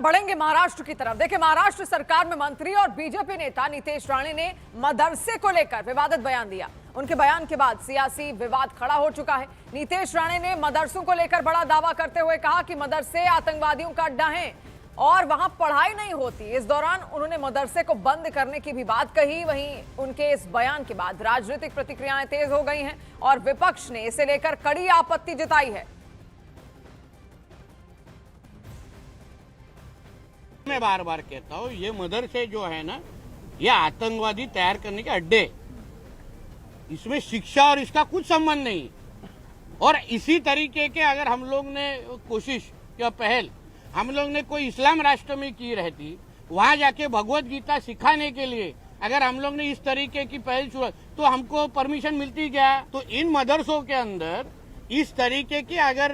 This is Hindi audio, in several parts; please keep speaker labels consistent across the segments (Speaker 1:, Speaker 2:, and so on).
Speaker 1: बढ़ेंगे महाराष्ट्र की तरफ। देखिए, महाराष्ट्र सरकार में मंत्री और बीजेपी नेता नीतेश राणे ने मदरसे को लेकर विवादित बयान दिया। उनके बयान के बाद सियासी विवाद खड़ा हो चुका है। नीतेश राणे ने मदरसों को लेकर बड़ा दावा करते हुए कहा कि मदरसे आतंकवादियों का अड्डा हैं और वहां पढ़ाई नहीं होती। इस दौरान उन्होंने मदरसे को बंद करने की भी बात कही। वहीं उनके इस बयान के बाद राजनीतिक प्रतिक्रियाएं तेज हो गई हैं और विपक्ष ने इसे लेकर कड़ी आपत्ति जताई है।
Speaker 2: मैं बार बार कहता हूँ, ये मदरसे जो है ना, ये आतंकवादी तैयार करने के अड्डे, इसमें शिक्षा और इसका कुछ संबंध नहीं। और इसी तरीके के अगर हम लोग ने कोशिश या पहल हम लोग ने कोई इस्लाम राष्ट्र में की रहती, वहां जाके भगवत गीता सिखाने के लिए अगर हम लोग ने इस तरीके की पहल शुरू तो हमको परमिशन मिलती क्या? तो इन मदरसों के अंदर इस तरीके की अगर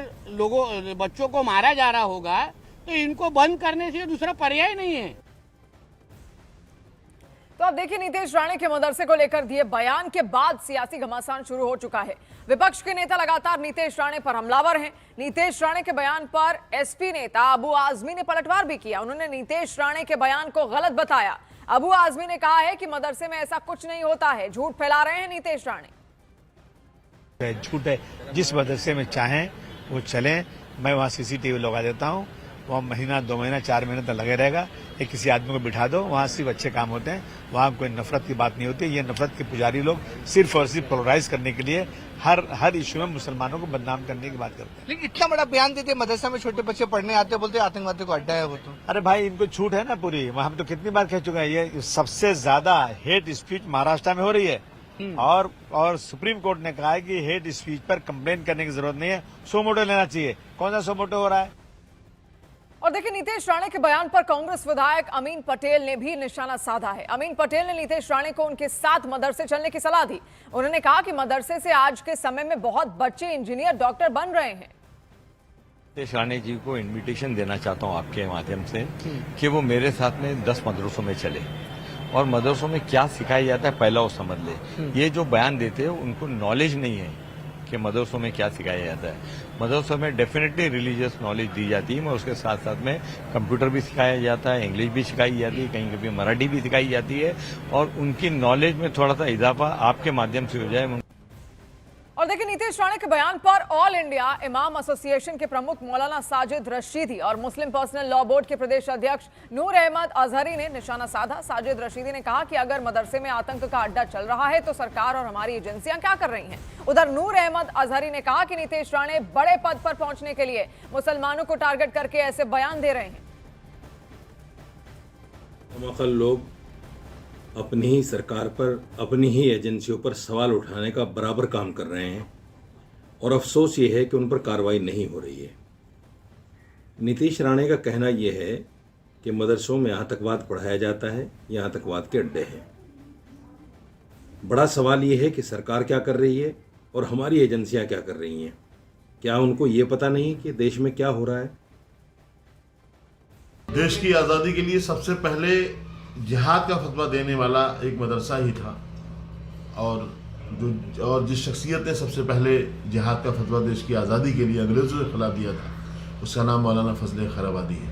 Speaker 2: बच्चों को मारा जा रहा होगा तो इनको बंद करने से दूसरा पर्याय नहीं है।
Speaker 1: तो अब देखिए, नीतेश राणे के मदरसे को लेकर दिए बयान के बाद सियासी घमासान शुरू हो चुका है। विपक्ष के नेता लगातार नीतेश राणे पर हमलावर हैं। नीतेश राणे के बयान पर एसपी नेता अबू आजमी ने पलटवार भी किया। उन्होंने नीतेश राणे के बयान को गलत बताया। अबू आजमी ने कहा है कि मदरसे में ऐसा कुछ नहीं होता है, झूठ फैला रहे हैं नीतेश राणे।
Speaker 3: झूठ है। जिस मदरसे में चाहें वो चलें, मैं वहाँ सीसीटीवी लगा देता हूँ। वहाँ महीना 2 महीना 4 महीने तक लगे रहेगा। एक किसी आदमी को बिठा दो, वहाँ सिर्फ अच्छे काम होते हैं, वहाँ कोई नफरत की बात नहीं होती। ये नफरत के पुजारी लोग सिर्फ और सिर्फ पोलराइज करने के लिए हर इश्यू में मुसलमानों को बदनाम करने की बात करते हैं।
Speaker 4: लेकिन इतना बड़ा बयान देते मदरसा में छोटे बच्चे पढ़ने आते, बोलते आतंकवादी को अड्डा है वो तो।
Speaker 3: अरे भाई, इनको छूट है ना पूरी। हम तो कितनी बार कह चुके हैं, ये सबसे ज्यादा हेट स्पीच महाराष्ट्र में हो रही है। और सुप्रीम कोर्ट ने कहा है कि हेट स्पीच पर कंप्लेन करने की जरूरत नहीं है, सो मोटो लेना चाहिए। कौन सा सो मोटो हो रहा है?
Speaker 1: और देखिए, नीतेश राणे के बयान पर कांग्रेस विधायक अमीन पटेल ने भी निशाना साधा है। अमीन पटेल ने नीतेश राणे को उनके साथ मदरसे चलने की सलाह दी। उन्होंने कहा कि मदरसे से आज के समय में बहुत बच्चे इंजीनियर, डॉक्टर बन रहे हैं।
Speaker 5: नीतेश राणे जी को इनविटेशन देना चाहता हूं आपके माध्यम से कि वो मेरे साथ में 10 मदरसों में चले और मदरसों में क्या सिखाया जाता है पहला वो समझ ले। ये जो बयान देते हैं उनको नॉलेज नहीं है कि मदरसों में क्या सिखाया जाता है। मदरसों में डेफिनेटली रिलीजियस नॉलेज दी जाती है, मगर उसके साथ साथ में कंप्यूटर भी सिखाया जाता है, इंग्लिश भी सिखाई जाती है, कहीं कभी मराठी भी सिखाई जाती है और उनकी नॉलेज में थोड़ा सा इजाफा आपके माध्यम से हो जाए।
Speaker 1: और देखिए, नीतेश राणे के बयान पर ऑल इंडिया इमाम एसोसिएशन के प्रमुख मौलाना साजिद रशीदी और मुस्लिम पर्सनल लॉ बोर्ड के प्रदेश अध्यक्ष नूर अहमद अजहरी ने निशाना साधा। साजिद रशीदी ने कहा कि अगर मदरसे में आतंक का अड्डा चल रहा है तो सरकार और हमारी एजेंसियां क्या कर रही हैं। उधर नूर अहमद अजहरी ने कहा कि नीतेश राणे बड़े पद पर पहुंचने के लिए मुसलमानों को टारगेट करके ऐसे बयान दे रहे हैं।
Speaker 6: लोग अपनी ही सरकार पर, अपनी ही एजेंसियों पर सवाल उठाने का बराबर काम कर रहे हैं और अफसोस ये है कि उन पर कार्रवाई नहीं हो रही है। नीतीश राणे का कहना यह है कि मदरसों में आतंकवाद पढ़ाया जाता है, ये आतंकवाद के अड्डे हैं। बड़ा सवाल ये है कि सरकार क्या कर रही है और हमारी एजेंसियां क्या कर रही हैं। क्या उनको ये पता नहीं कि देश में क्या हो रहा है?
Speaker 7: देश की आज़ादी के लिए सबसे पहले जिहाद का फतवा देने वाला एक मदरसा ही था और जिस शख्सियत ने सबसे पहले जिहाद का फतवा देश की आज़ादी के लिए अंग्रेज़ों के खिलाफ दिया था, उसका नाम मौलाना फजल खैराबादी है।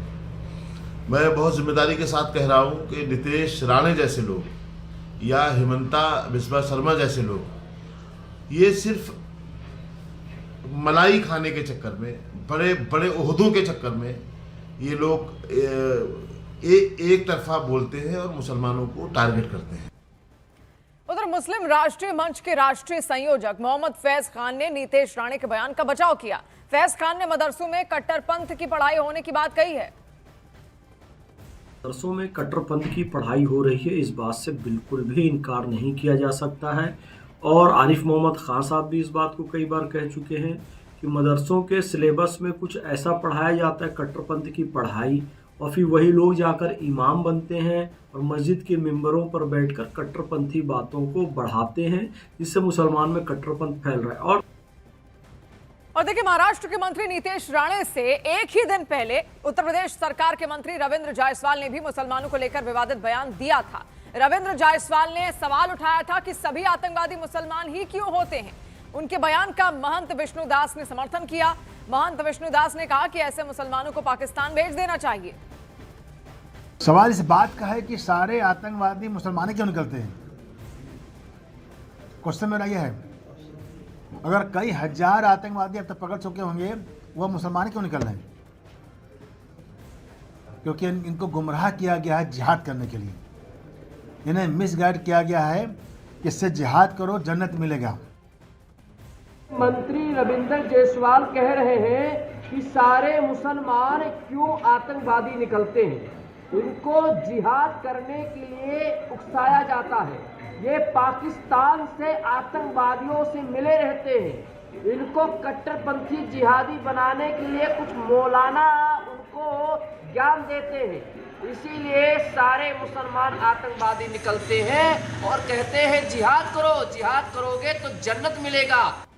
Speaker 7: मैं बहुत जिम्मेदारी के साथ कह रहा हूँ कि नीतेश राणे जैसे लोग या हिमंता बिस्वा शर्मा जैसे लोग ये सिर्फ मलाई खाने के चक्कर में, बड़े बड़े ओहदों के चक्कर में ये लोग एक तरफा बोलते हैं और मुसलमानों को टारगेट करते हैं।
Speaker 1: उधर मुस्लिम राष्ट्रीय मंच के राष्ट्रीय संयोजक मोहम्मद फैज खान ने नीतेश राणे के बयान का बचाव किया। फैज खान ने मदरसों में कट्टरपंथ की पढ़ाई होने की बात कही है।
Speaker 8: मदरसों में कट्टरपंथ की पढ़ाई हो रही है, इस बात से बिल्कुल भी इनकार नहीं किया जा सकता है और आरिफ मोहम्मद खान साहब भी इस बात को कई बार कह चुके हैं कि मदरसों के सिलेबस में कुछ ऐसा पढ़ाया जाता है कट्टरपंथ की पढ़ाई, और फिर वही लोग जाकर इमाम बनते हैं और मस्जिद के मिंबरों पर बैठकर कट्टरपंथी बातों को बढ़ाते हैं, जिससे मुसलमान में कट्टरपंथ फैल रहा है।
Speaker 1: और देखिए, महाराष्ट्र के मंत्री नीतेश राणे से एक ही दिन पहले उत्तर प्रदेश सरकार के मंत्री रविंद्र जायसवाल ने भी मुसलमानों को लेकर विवादित बयान दिया था। रविंद्र जायसवाल ने सवाल उठाया था कि सभी आतंकवादी मुसलमान ही क्यों होते हैं। उनके बयान का महंत विष्णुदास ने समर्थन किया। महंत विष्णुदास ने कहा कि ऐसे मुसलमानों को पाकिस्तान भेज देना चाहिए।
Speaker 9: सवाल इस बात का है कि सारे आतंकवादी मुसलमान क्यों निकलते हैं। क्वेश्चन मेरा यह है, अगर कई हजार आतंकवादी अब तक पकड़ चुके होंगे, वह मुसलमान क्यों निकल रहे हैं? क्योंकि इनको गुमराह किया गया है जिहाद करने के लिए, इन्हें मिसगाइड किया गया है कि इससे जिहाद करो जन्नत मिलेगा।
Speaker 10: मंत्री रविंद्र जायसवाल कह रहे हैं कि सारे मुसलमान क्यों आतंकवादी निकलते हैं, इनको जिहाद करने के लिए उकसाया जाता है। ये पाकिस्तान से आतंकवादियों से मिले रहते हैं, इनको कट्टरपंथी जिहादी बनाने के लिए कुछ मौलाना उनको ज्ञान देते हैं, इसीलिए सारे मुसलमान आतंकवादी निकलते हैं और कहते हैं जिहाद करो, जिहाद करोगे तो जन्नत मिलेगा।